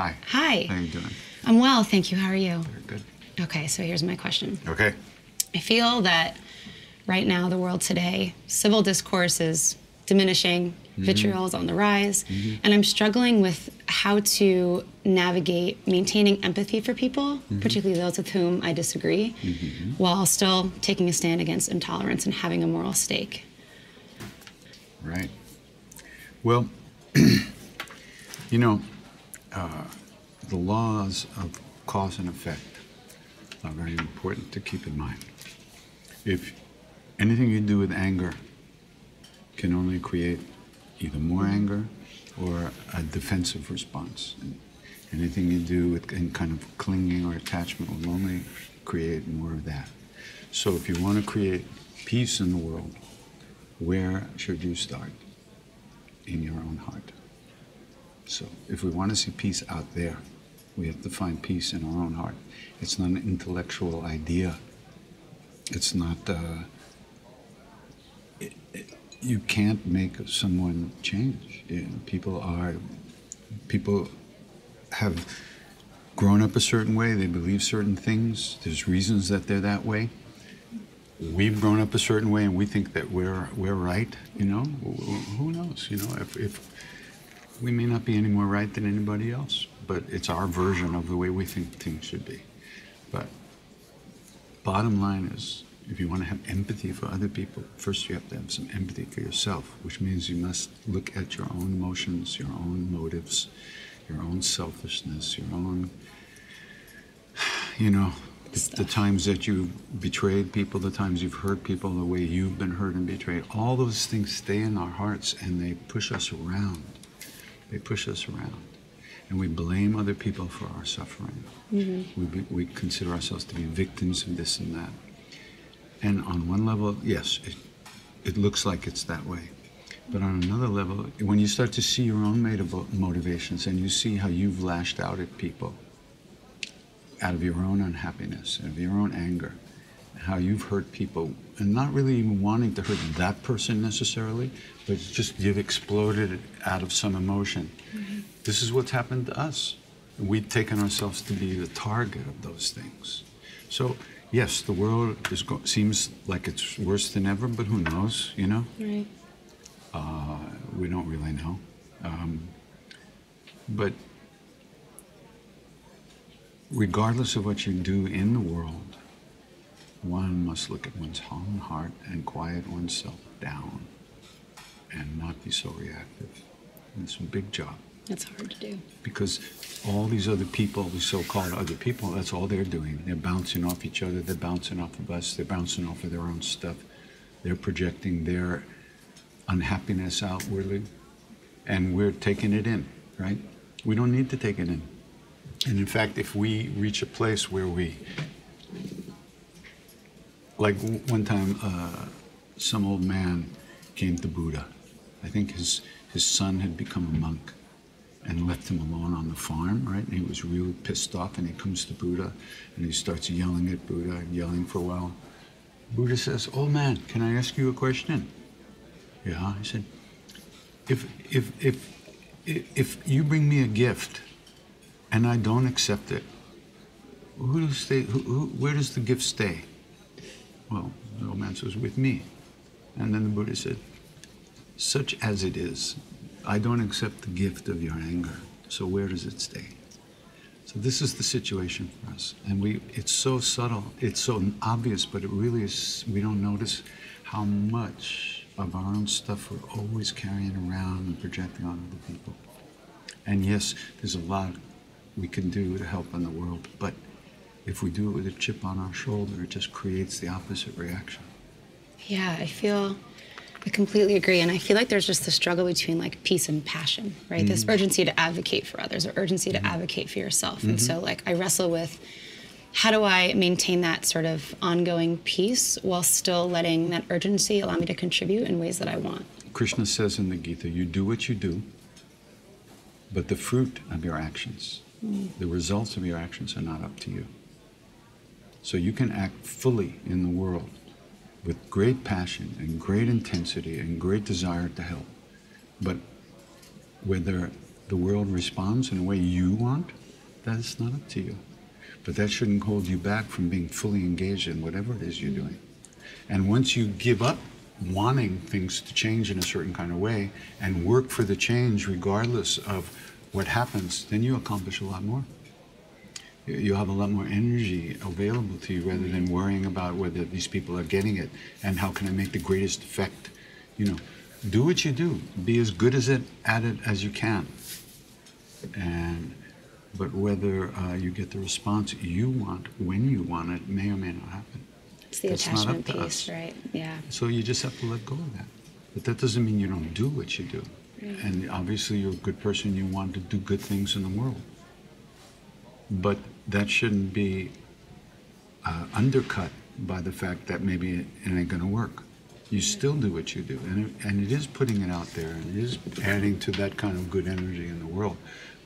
Hi. Hi. How are you doing? I'm well, thank you. How are you? Very good. Okay, so here's my question. Okay. I feel that right now, the world today, civil discourse is diminishing, vitriol is on the rise, and I'm struggling with how to navigate maintaining empathy for people, particularly those with whom I disagree, while still taking a stand against intolerance and having a moral stake. Right. Well, you know, the laws of cause and effect are very important to keep in mind. If anything you do with anger can only create either more anger or a defensive response. And anything you do with any kind of clinging or attachment will only create more of that. So if you want to create peace in the world, where should you start? In your own heart. So if we want to see peace out there, we have to find peace in our own heart. It's not an intellectual idea. It's not, you can't make someone change. You know, people have grown up a certain way, they believe certain things, there's reasons that they're that way. We've grown up a certain way and we think that we're right, you know? Who knows, you know, if we may not be any more right than anybody else, but it's our version of the way we think things should be. But bottom line is, if you want to have empathy for other people, first you have to have some empathy for yourself, which means you must look at your own emotions, your own motives, your own selfishness, your own, you know, the times that you've betrayed people, the times you've hurt people, the way you've been hurt and betrayed. All those things stay in our hearts and they push us around. They push us around. And we blame other people for our suffering. We consider ourselves to be victims of this and that. And on one level, yes, it looks like it's that way. But on another level, when you start to see your own motivations and you see how you've lashed out at people out of your own unhappiness, out of your own anger, how you've hurt people, and not really even wanting to hurt that person necessarily, but just you've exploded out of some emotion. This is what's happened to us. We've taken ourselves to be the target of those things. So, yes, the world seems like it's worse than ever, but who knows, you know? Right. We don't really know. But regardless of what you do in the world, one must look at one's own heart and quiet oneself down and not be so reactive. And it's a big job. That's hard to do. Because all these other people, these so-called other people, that's all they're doing. They're bouncing off each other, they're bouncing off of us, they're bouncing off of their own stuff. They're projecting their unhappiness outwardly, and we're taking it in, right? We don't need to take it in. And in fact, if we reach a place where we, like one time, some old man came to Buddha. I think his son had become a monk and left him alone on the farm, right? And he was really pissed off, and he comes to Buddha, and he starts yelling at Buddha, and yelling for a while. Buddha says, "Old man, can I ask you a question?" Yeah, he said, if you bring me a gift and I don't accept it, where does the gift stay? Well, the old man says, with me. And then the Buddha said, such as it is, I don't accept the gift of your anger, so where does it stay? So this is the situation for us. And it's so subtle, it's so obvious, but it really is, we don't notice how much of our own stuff we're always carrying around and projecting on other people. And yes, there's a lot we can do to help in the world, but if we do it with a chip on our shoulder, it just creates the opposite reaction. Yeah, I completely agree, and I feel like there's just the struggle between like peace and passion, right? This urgency to advocate for others, or urgency to advocate for yourself. And so like I wrestle with, how do I maintain that sort of ongoing peace while still letting that urgency allow me to contribute in ways that I want? Krishna says in the Gita, you do what you do, but the fruit of your actions, the results of your actions are not up to you. So you can act fully in the world with great passion and great intensity and great desire to help, but whether the world responds in a way you want, that is not up to you. But that shouldn't hold you back from being fully engaged in whatever it is you're doing. And once you give up wanting things to change in a certain kind of way and work for the change regardless of what happens, then you accomplish a lot more. You'll have a lot more energy available to you rather than worrying about whether these people are getting it and how can I make the greatest effect. You know, do what you do. Be as good at it as you can. But whether you get the response you want when you want it may or may not happen. It's the attachment piece, right? Yeah. So you just have to let go of that. But that doesn't mean you don't do what you do. Right. And obviously you're a good person, you want to do good things in the world. But that shouldn't be undercut by the fact that maybe it ain't going to work. You still do what you do. And it is putting it out there, and it is adding to that kind of good energy in the world.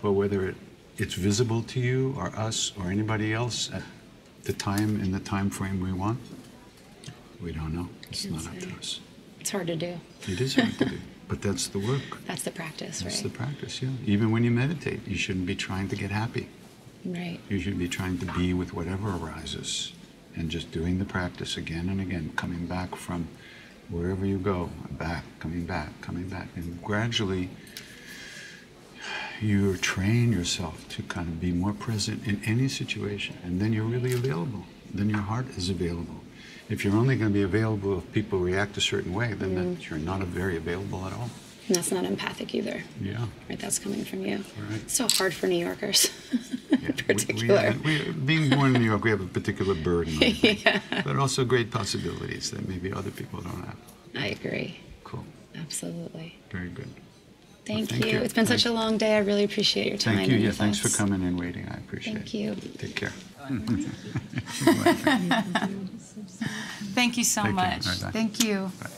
But whether it's visible to you or us or anybody else at the time, in the time frame we want, we don't know. It's not up to us. It's hard to do. It is hard to do. But that's the work. That's the practice, right? That's the practice, yeah. Even when you meditate, you shouldn't be trying to get happy. Right. You should be trying to be with whatever arises and just doing the practice again and again, coming back from wherever you go, back, coming back, coming back. And gradually, you train yourself to kind of be more present in any situation, and then you're really available. Then your heart is available. If you're only going to be available if people react a certain way, then you're not very available at all. And that's not empathic either. Yeah. Right, that's coming from you. Right. It's so hard for New Yorkers, in particular. Being born in New York, we have a particular burden, I think, but also great possibilities that maybe other people don't have. I agree. Cool. Absolutely. Very good. Thank you. It's been such a long day. I really appreciate your time. Thank you. Yeah, thanks for coming and waiting. I appreciate it. Thank you. Take care. Thank you so much. Right, thank you. Bye.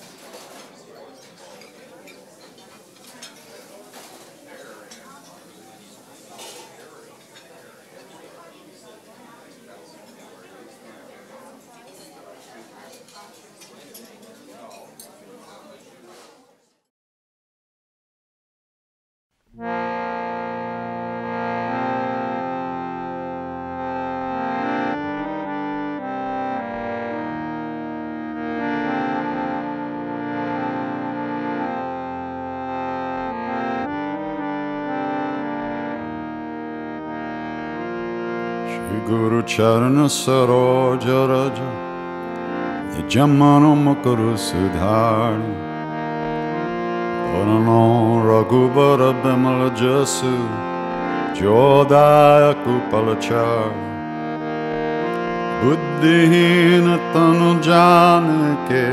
Guru Charana Saroja Raja Nijamano Mukuru Sudhari Parano Raghubara Bimala Jasu Jodaya Kupalachar Buddhihina Tanu Janake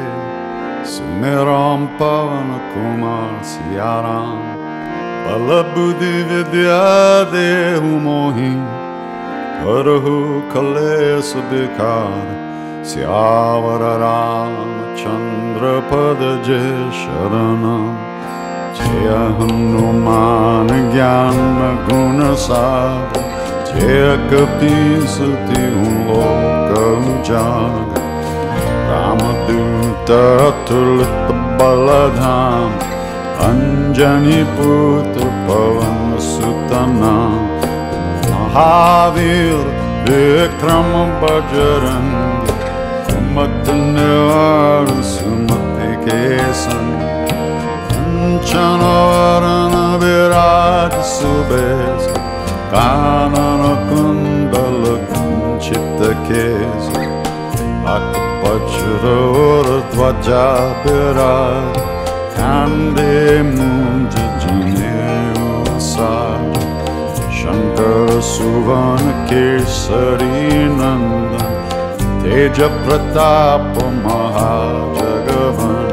Sumeram Pavana Kumar Siyaram Balabuddhi Vidya Dehu Mohi Harahu Kalesa Bikar Syavara Ram Chandra Pada Jai Sharanam Jaya Hanuman Gyana Guna Sar Jaya Kapi Suti Loka Jag Ramaduta Tulip Baladham Anjani Putra Pavan Sutanam Mahavir Vikram Bajrang Umatnivar Sumati Kesan Chanvarana Viraj Subes Kanana Kundala Kunchita Kes Akpachra Dvaja Viraj Kande Munja Jine Usaj Shankara Suvana Kesari Nandan Teja Pratapa Mahajagavan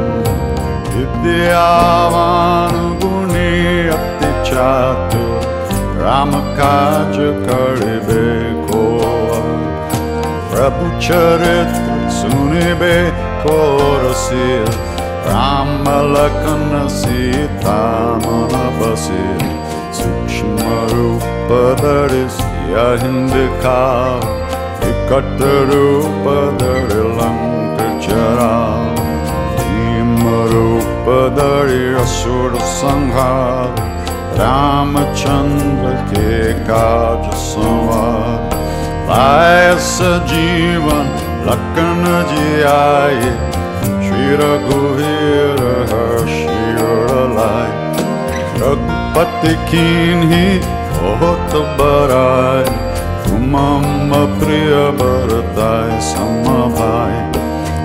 Vidyavan Guni Ati Chatur Ramakaja Karibe Koa Prabhu Charitra Sunibe Korasir Ramalakana Sita Manabasir Sukshma Dharis Yahindika Vikata Rupa Dhari Lankachara Bhima Rupa Dhari Asura Sanghar Ramchandra के काज संवार। लाए सजीवन लखन जी आए, श्री रघुवीर हर्षि उर लाए। रघुपति कीन्ही बहुत बड़ाई, तुम मम प्रिय भरताई सम भाई।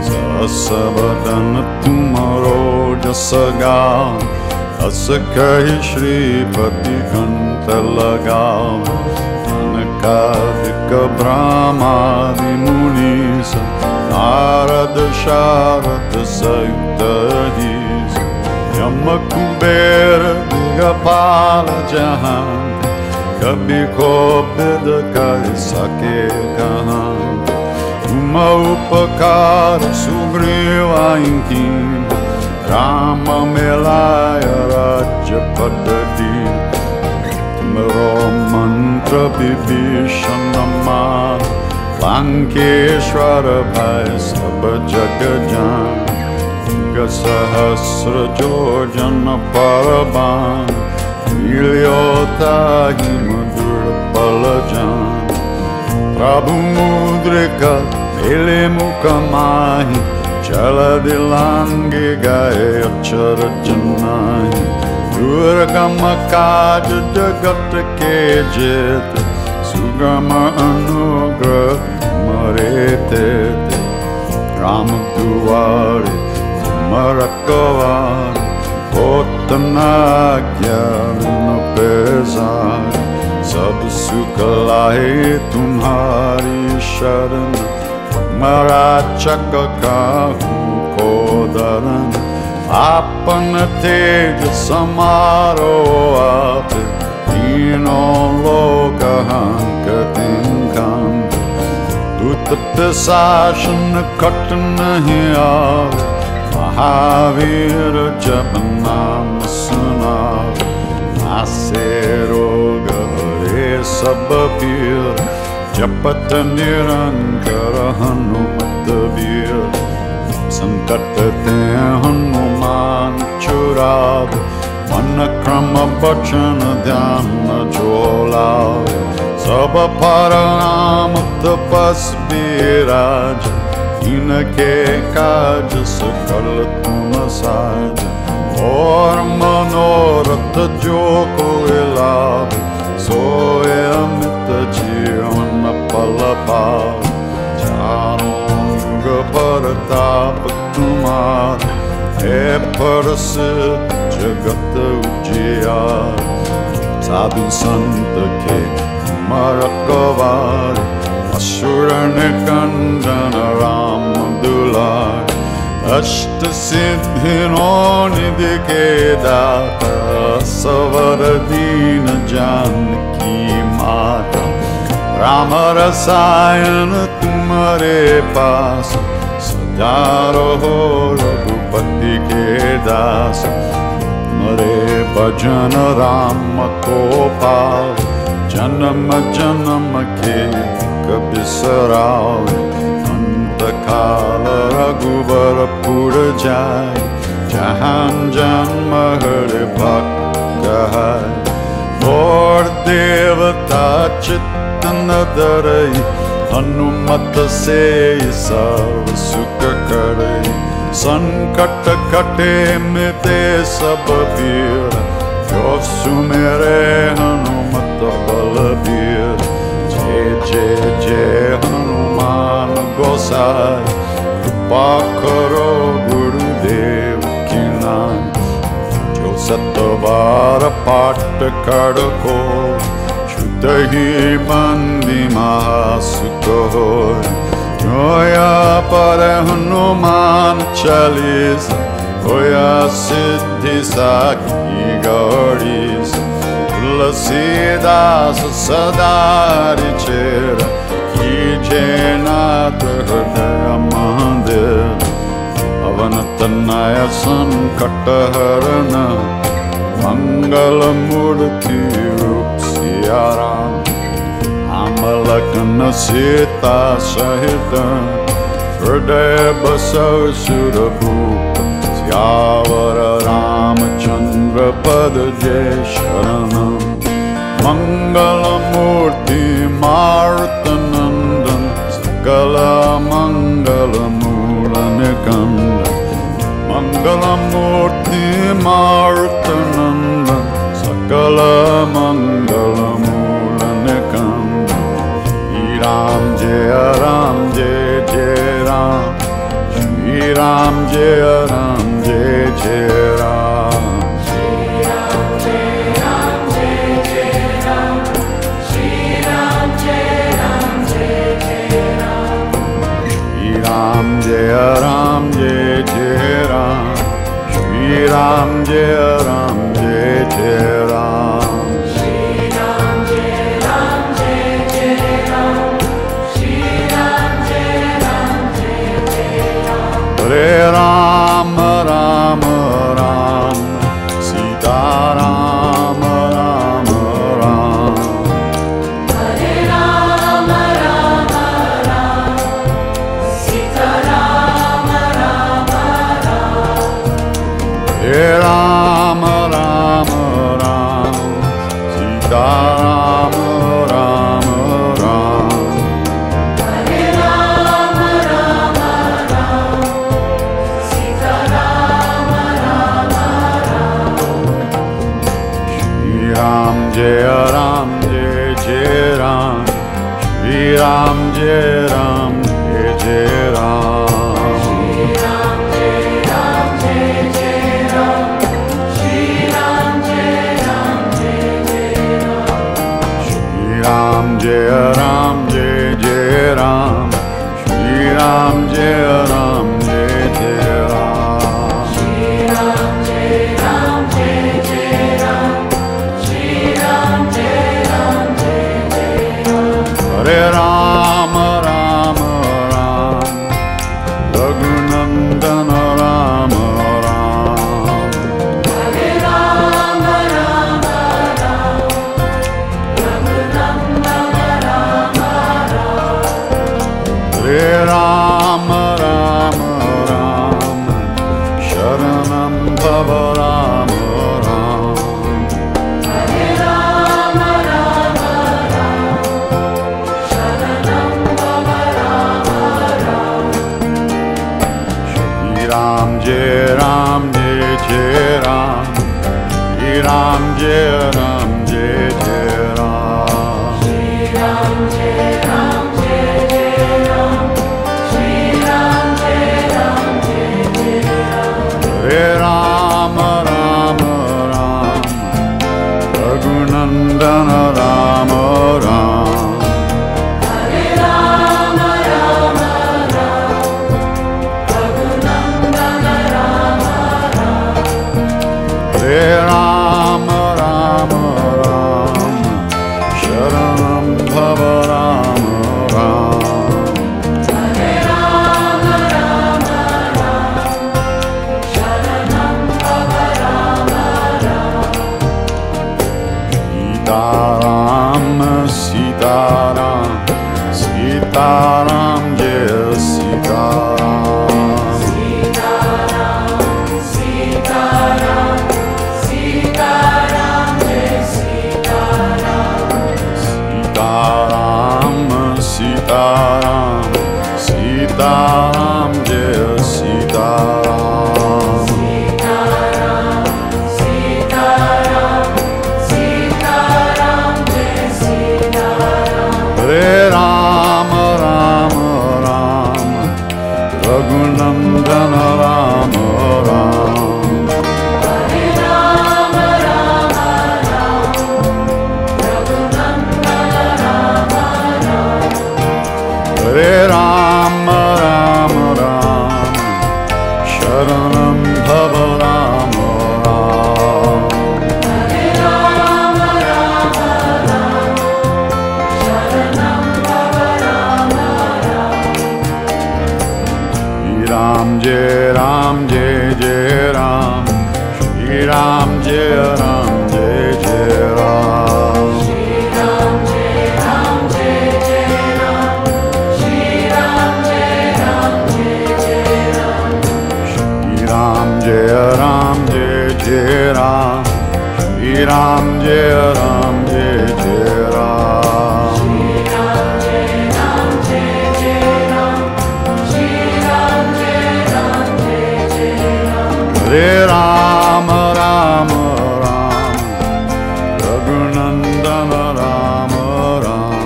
सहस बदन तुमरो जस गाओ, अस कहि श्रीपति कंठ लगाओ। अनकादिक ब्रह्मादि मुनीस, नारद शारद सयुक्त हीस। यम कुबेर दिगपाल जहां, कभी को बिद कर सके कहाँ। तुम उपकार सुग्रीवाई कीन, राम मिलाय राज्य पद दीन। तुमरो मंत्र विभीषण मान, लंकेश्वर भय सब जग जान। सहस्र योजन पर बाण, लील्योताहि मधुर पल जान। प्रभु मुद्रिका मेले मुख माहि, चल दिलांगे गाए अक्षर जनाहि। दुर्गम काज जगत के जेत, सुगम अनुग्रह मरे तेते। राम दुआरे तुम रखवारे, होत न ज्ञान पेजार। सब सुख लाए तुम्हारी शरण, तुम्हारा चक काहू को दरन। आपन तेज समारो आप, तीनों लोक हंकते कांत। दूत शासन कट नहीं आवे, महावीर जब नाम सुनावे। नासे रोग हरे सब पीर, जपत निरंतर हनुमत वीर। संकट ते हनुमान छुड़ावे, मन क्रम वचन ध्यान जो लावे। सब पर नाम तपस्वी राज, इनके काज सकल तुम साज। और मनोरथ जो कोई लाभ, सोए अमित जीवन पल पाव। चारों युग परताप तुम्हारा, है प्रसिद्ध जगत उजियार। साधु संत के तुम रखवारे, असुर निकंदन राम दुलार। अष्ट सिद्धियों निधि के दाता, सवर दीन जानकी माता। राम रसायन तुम्हारे पास, सदा रहो रघुपति के दास। तुम्हारे भजन राम को पावे, जन्म जन्म के बिसरावे। अंत काल रघुबर पुर जाय, जहां जन्म हरि भक्त कहाय। और देवता चित्त न डरई, हनुमत से सब सुख करई। संकट कटे मिटे सब पीर, जो सुमेरे हनुमत बलबीर। जय जय जय हनुमान गोसाई, कृपा करो गुरुदेव की नाम। जो सत बार पाठ कर को, छुत ही बंदी महासुख होय। जोया पर हनुमान चालीसा, होया सिद्धि साखी गौरीस। तुलसीदास सदा रिचेरा, कीजे नाथ हृदय मंदिर। पवन तनय संकट हरन, मंगल मूर्ति रूप सिया राम। राम लखन सीता सहित, हृदय बसौ सुरभूप। सियावर रामचंद्र पद जय शरण। Mangalamurti Marutanandan Sakala Mangalamulanekanda Mangalamurti Marutanandan Sakala Mangalamulanekanda Ram Jaya Ram Jaya Jaya Ram Shri Ram Jaya Ram Jaya Jaya Ram Shri Ram Jaya Ram Jaya Jaya Ram Shri Ram Jaya Ram Jaya Jaya Ram Shri Ram Jaya Ram Jaya Jaya Ram Shri Ram Jaya Ram Jaya Jaya Ram Hare Rama Rama Rama Sita Rama Rama Rama Hare Rama Rama Rama Sita Rama Rama Rama Hare Rama Rama Rama Sita Rama Rama Rama Hare Rama Rama Rama Sita Rama Rama Rama Shri Ram Jaya Ram Jaya Jaya Ram Shri Ram Jaya Ram Jaya Jaya Ram Shri Ram Jaya Ram Jaya Jaya Ram Shri Ram Jaya Ram Jaya Jaya Ram Shri Ram Jaya Ram Jaya Jaya Ram Shri Ram Jaya Ram Jaya Jaya Ram Shri Ram Jaya Ram Jaya Jaya Ram Shri Ram Jaya Ram Jaya Jaya Ram Hare Rama Rama Rama Raghunandana Rama Rama Hare Rama Rama Rama Raghunandana Rama Rama Hare Rama Rama Rama Sharanam Bhava Rama Rama Hare Rama Rama Rama Sharanam Bhava Rama Rama Shri Ram Jaya Ram Jaya Jaya Ram Shri Ram Jaya Ram Jaya Jaya Ram Shri Ram Jaya Ram Jaya Jaya Ram Shri Ram Jaya Ram Jaya Jaya Ram Hare Rama Rama Rama Raghunandana Rama Rama Hare Rama Rama Rama Raghunandana Rama Rama Hare Rama Rama Rama Sharanam Bhava Rama Rama Hare Rama Rama Rama Sharanam Bhava Rama Rama Sita Ram Sita Ram Sita Ram Jaya Sita Ram Sita Ram Sita Ram Sita Ram Jai Sita Ram Sita Ram Sita Ram Sita Ram Jaya Sita Ram Sita Ram Sita Ram Sita Ram Jai Sita Ram Hare Rama Rama Rama Raghunandana Rama Rama Hare Rama Rama Rama Raghunandana Rama Rama Hare Rama Rama Rama Sharanam Bhava Rama Rama Hare Rama Rama Rama Sharanam Bhava Rama Rama Shri Ram Jaya Ram Jaya Jaya Ram Shri Ram Jaya Ram Jaya Jaya Ram Shri Ram Jaya Ram Jaya Jaya Ram Shri Ram Jaya Ram Jaya Jaya Ram Shri Ram Jaya Ram Jaya Jaya Ram Shri Ram Jaya Ram Jaya Jaya Hare Rama Rama Rama Raghunandana Rama Rama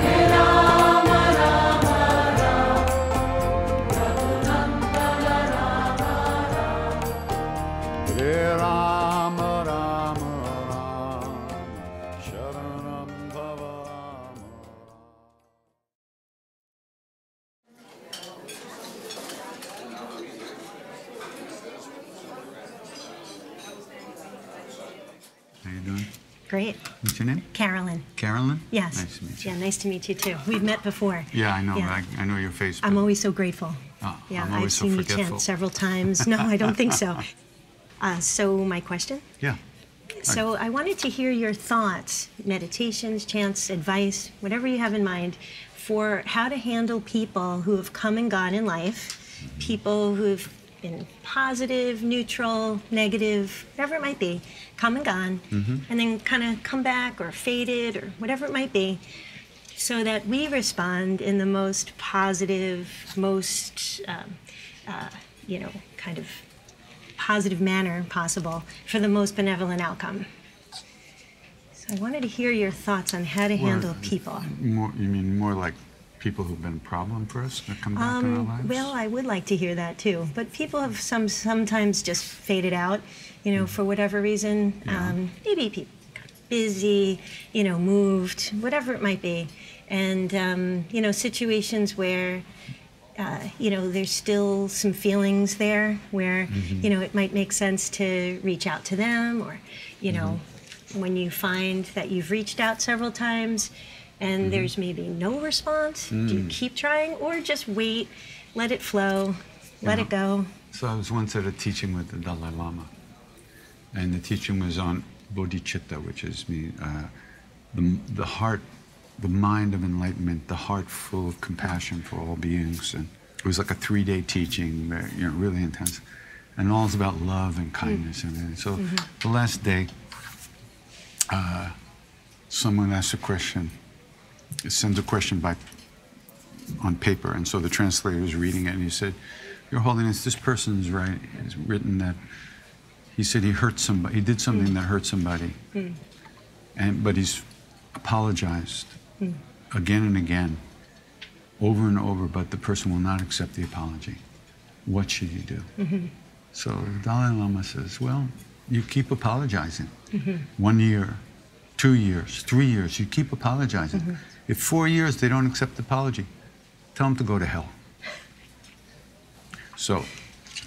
Hare Rama Rama Rama Raghunandana Rama Rama Hare Rama Rama Rama Sharanam Bhava Rama. How you doing? Great. What's your name? Carolyn. Carolyn? Yes. Nice to meet you. Yeah, nice to meet you too. We've met before. Yeah, I know. Yeah. I know your face. I'm but- always so grateful. Oh, Yeah, I'm I've always so seen you forgetful. chant several times. No, I don't think so. So my question? Yeah. So I wanted to hear your thoughts, meditations, chants, advice, whatever you have in mind, for how to handle people who have come and gone in life, people who've been positive, neutral, negative, whatever it might be, come and gone, and then kind of come back or faded or whatever it might be, so that we respond in the most positive, most, kind of positive manner possible for the most benevolent outcome. So I wanted to hear your thoughts on how to handle people. More, you mean more like people who've been a problem for us that come back in our lives? Well, I would like to hear that too, but people have sometimes just faded out, for whatever reason. Maybe people got busy, moved, whatever it might be, and situations where there's still some feelings there where, it might make sense to reach out to them, or, when you find that you've reached out several times and there's maybe no response, do you keep trying or just wait, let it flow, let it go? So I was once at a teaching with the Dalai Lama, and the teaching was on bodhicitta, which is the heart, the mind of enlightenment, the heart full of compassion for all beings. And it was like a 3-day teaching, really intense. And all's about love and kindness and everything. So the last day, someone asked a question, sends a question on paper, and so the translator was reading it, and he said, "Your Holiness, this person's right. It's written that he said he hurt somebody, he did something that hurt somebody, but he's apologized again and again, over and over, but the person will not accept the apology. What should you do?" So the Dalai Lama says, "Well, you keep apologizing. 1 year, 2 years, 3 years, you keep apologizing. If 4 years they don't accept the apology, tell them to go to hell." So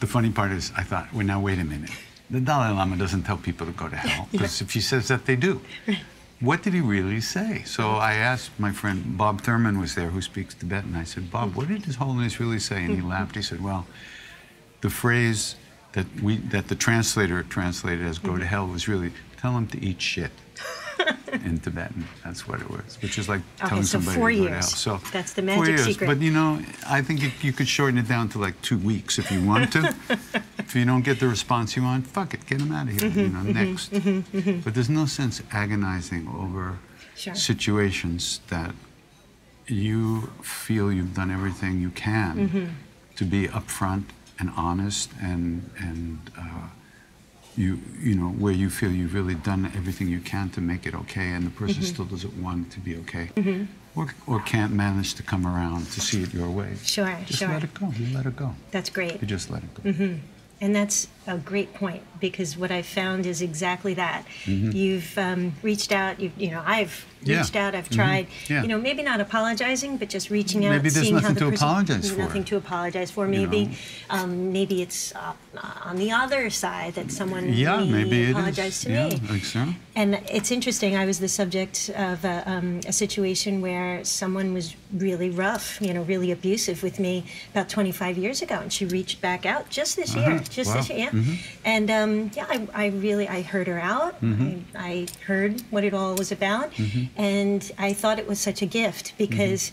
the funny part is, I thought, well, now wait a minute. The Dalai Lama doesn't tell people to go to hell, because if he says that, they do. What did he really say? So I asked my friend, Bob Thurman was there, who speaks Tibetan. I said, "Bob, what did His Holiness really say?" And he laughed. He said, "Well, the phrase that the translator translated as "go to hell" was really, tell them to eat shit." In Tibetan, that's what it was, which is like telling so somebody 4 to go to years. hell. So That's the 4 magic years. secret. But I think you could shorten it down to like 2 weeks if you want to. If you don't get the response you want, fuck it, get them out of here. Next. But there's no sense agonizing over situations that you feel you've done everything you can to be upfront and honest and where you feel you've really done everything you can to make it okay, and the person still doesn't want it to be okay, or can't manage to come around to see it your way. Just let it go. You let it go. That's great. You just let it go. And that's a great point, because what I found is exactly that. You've reached out. I've reached out. I've tried. Maybe not apologizing, but just reaching out. Maybe there's seeing nothing how the to apologize for. Nothing to apologize for. Maybe, maybe it's on the other side that someone maybe apologized to me. Like so. And it's interesting. I was the subject of a situation where someone was really rough, really abusive with me about 25 years ago, and she reached back out just this year. This year, And I heard her out. I heard what it all was about, and I thought it was such a gift, because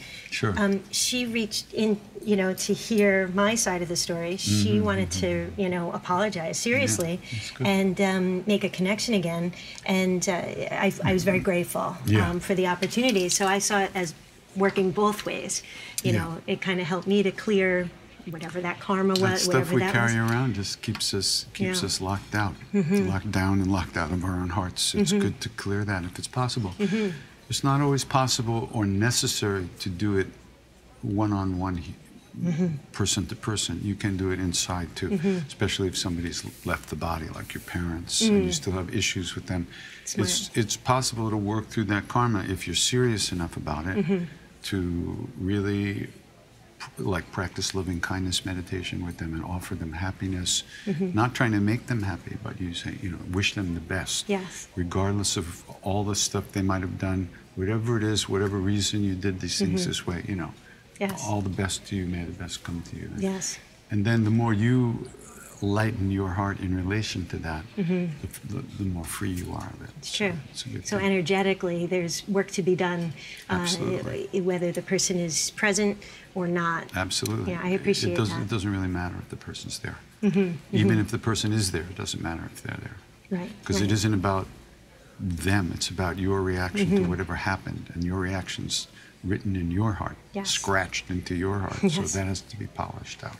she reached in, to hear my side of the story. She wanted to, apologize seriously and make a connection again, and I was very grateful for the opportunity. So I saw it as working both ways. It kind of helped me to clear whatever that karma That was, stuff whatever we that carry was. around just keeps us locked out, Mm-hmm. locked down and locked out of our own hearts. It's good to clear that if it's possible. It's not always possible or necessary to do it one-on-one, person to person. You can do it inside too, especially if somebody's left the body, like your parents, and you still have issues with them. Smart. It's possible to work through that karma if you're serious enough about it to really like practice loving kindness meditation with them and offer them happiness, not trying to make them happy, but you say, wish them the best, Yes. regardless of all the stuff they might have done, whatever it is, whatever reason you did these things this way, Yes. all the best to you, may the best come to you. Yes. And then the more you lighten your heart in relation to that, the more free you are of it. It's true. It's a good So thing. energetically, there's work to be done, Absolutely. whether the person is present or not. Absolutely. Yeah, I appreciate that. It doesn't really matter if the person's there. Even if the person is there, it doesn't matter if they're there. Right. Because right. it isn't about them, it's about your reaction to whatever happened, and your reaction's written in your heart, Yes. scratched into your heart. Yes. So that has to be polished out.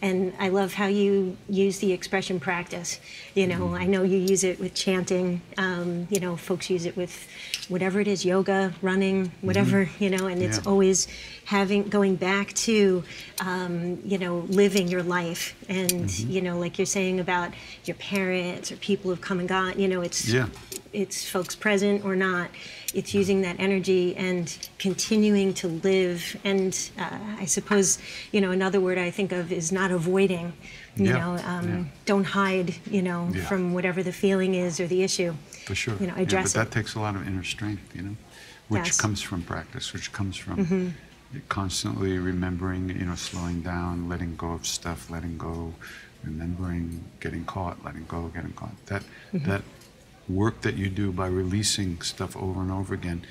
And I love how you use the expression practice. I know you use it with chanting. Folks use it with whatever it is, yoga, running, whatever, and it's Yeah. always going back to, living your life. And, like you're saying about your parents or people who've come and gone, it's folks present or not. It's using that energy and continuing to live. And I suppose, another word I think of is not avoiding, don't hide, from whatever the feeling is or the issue. For sure. Address but it. that takes a lot of inner strength, which Yes. comes from practice, which comes from constantly remembering, slowing down, letting go of stuff, letting go, remembering, getting caught, letting go, getting caught. That work that you do by releasing stuff over and over again,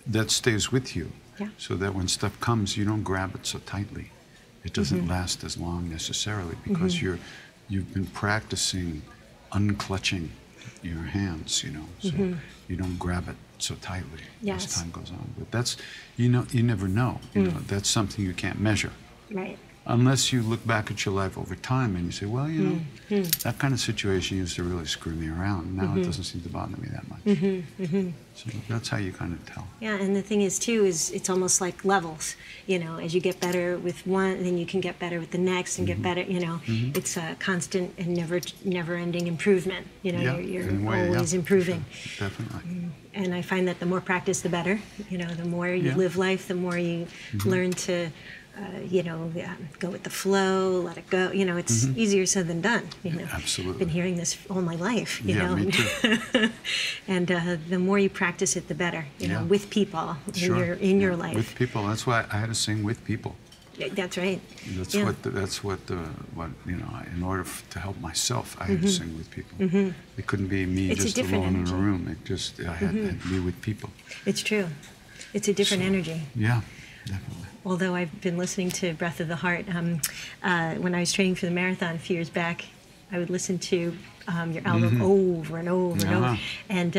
that stays with you. Yeah. So that when stuff comes, you don't grab it so tightly. It doesn't last as long necessarily because you've been practicing unclutching your hands, so you don't grab it so tightly Yes. as time goes on. But that's, you never know. That's something you can't measure. Right. Unless you look back at your life over time and you say, well, that kind of situation used to really screw me around. Now it doesn't seem to bother me that much. So that's how you kind of tell. Yeah, and the thing is too is it's almost like levels. As you get better with one, then you can get better with the next, and get better. It's a constant and never-ending improvement. Yeah, you're in a way, always yeah, improving. Sure, definitely. And I find that the more practice, the better. The more you Yeah. live life, the more you learn to, go with the flow, let it go. It's easier said than done. Absolutely. I've been hearing this all my life. Yeah, me too. And the more you practice it, the better. Yeah. with people Sure. in your Yeah, life. With people. That's why I had to sing with people. That's right. That's Yeah. what in order to help myself, I had to sing with people. It couldn't be me It's a just different alone in energy. a room. I had to be with people. It's true. It's a different energy. Yeah, definitely. Although I've been listening to Breath of the Heart, when I was training for the marathon a few years back, I would listen to your album over and over and over, and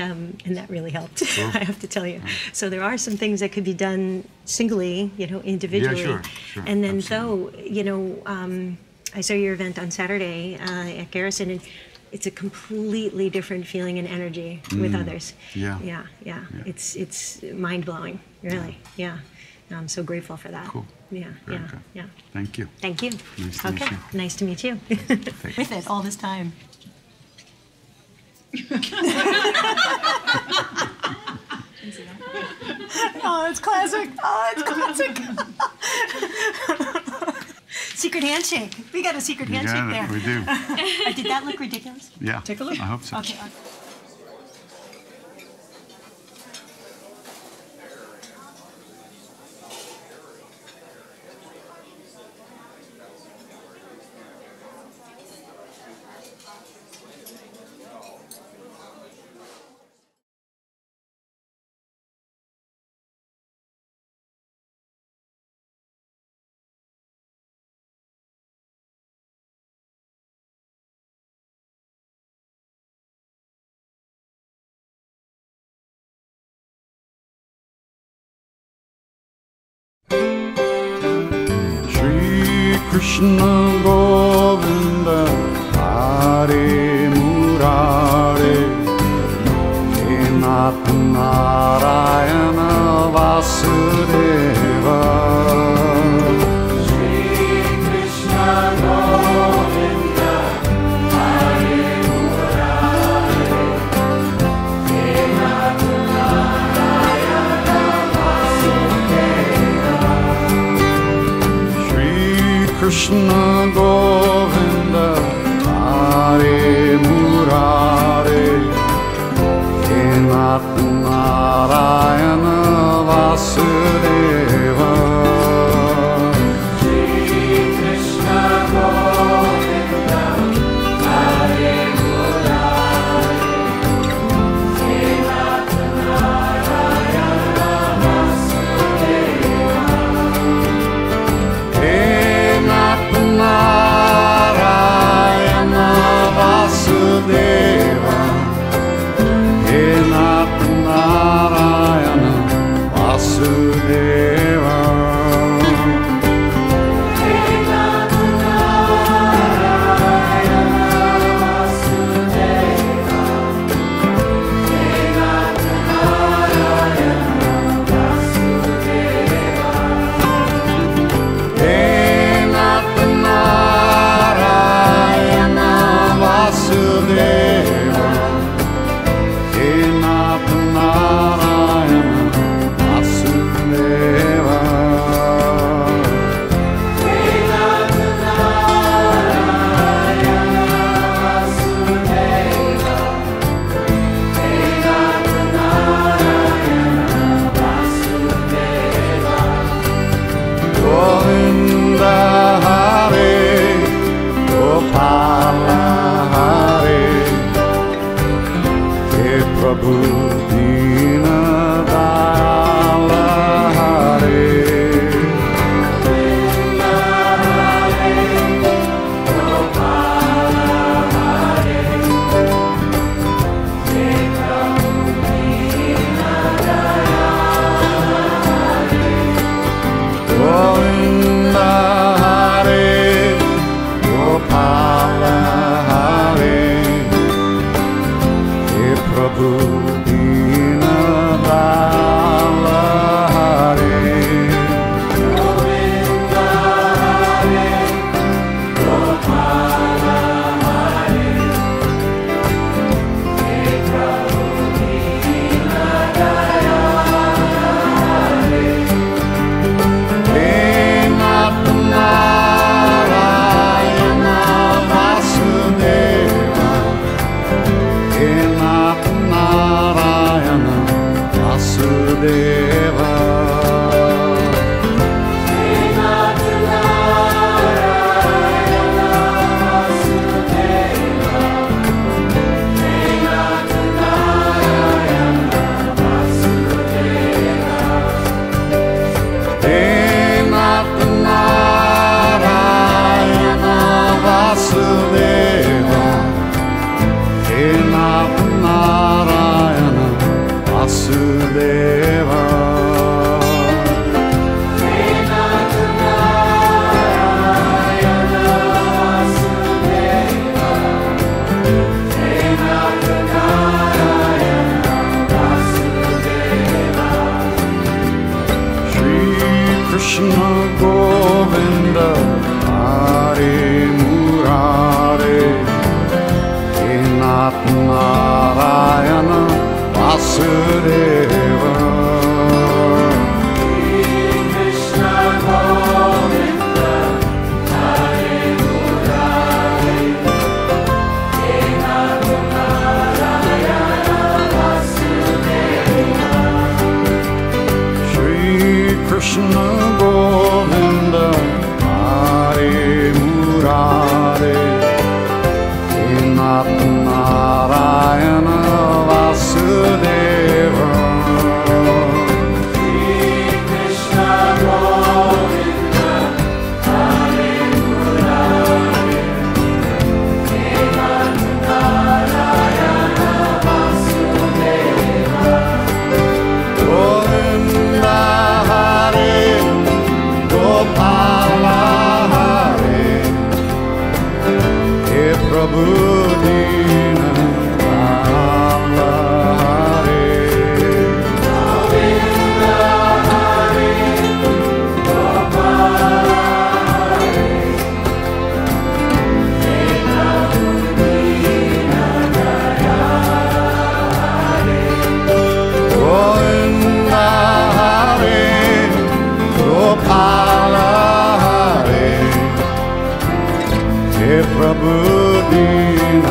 that really helped. I have to tell you. So there are some things that could be done singly, individually. Yeah, sure, And then absolutely. I saw your event on Saturday at Garrison, and it's a completely different feeling and energy with others. Yeah. Yeah. It's mind blowing, really. Yeah. I'm so grateful for that. Cool. Yeah. Very yeah. good. Yeah. Thank you. Thank you. Nice to meet Okay. you. Nice to meet you. Thank With it all this time. Oh, it's classic. Oh, it's classic. Secret handshake. We got a secret You handshake got there. it. We do. Did that look ridiculous? Yeah. Take a look. I hope so. Okay. Krishna Govinda Hare Murare He Nath Narayana Vasudeva Krishna Govinda Hare Murare He Nath Narayana Vasudeva Shri Krishna Govinda Hare Murare He Nath Narayana Vasudeva Narayana Vasudeva He Nath Narayana Vasudeva He Nath Narayana Vasudeva He Nath Narayana Vasudeva He Nath Narayana Vasudeva He Nath Narayana Vasudeva He Nath Narayana Vasudeva He Nath Narayana Vasudeva Govinda Hare Gopala Hare He Prabhu Dina Dayala Hare Govinda Hare Gopala Hare He Prabhu Dina Dayala Hare Govinda Hare Gopala Hare He Prabhu Dina Dayala Hare Govinda Hare Gopala Hare He Prabhu Dina Dayala Hare He Nath Narayana Vasudeva He Nath Narayana Vasudeva He Nath Narayana Vasudeva He Nath Narayana Vasudeva He Nath Narayana Vasudeva He Nath Narayana Vasudeva He Nath Narayana Vasudeva He Nath Narayana Vasudeva Shri Krishna Govinda Hare Murare Prabhu Deen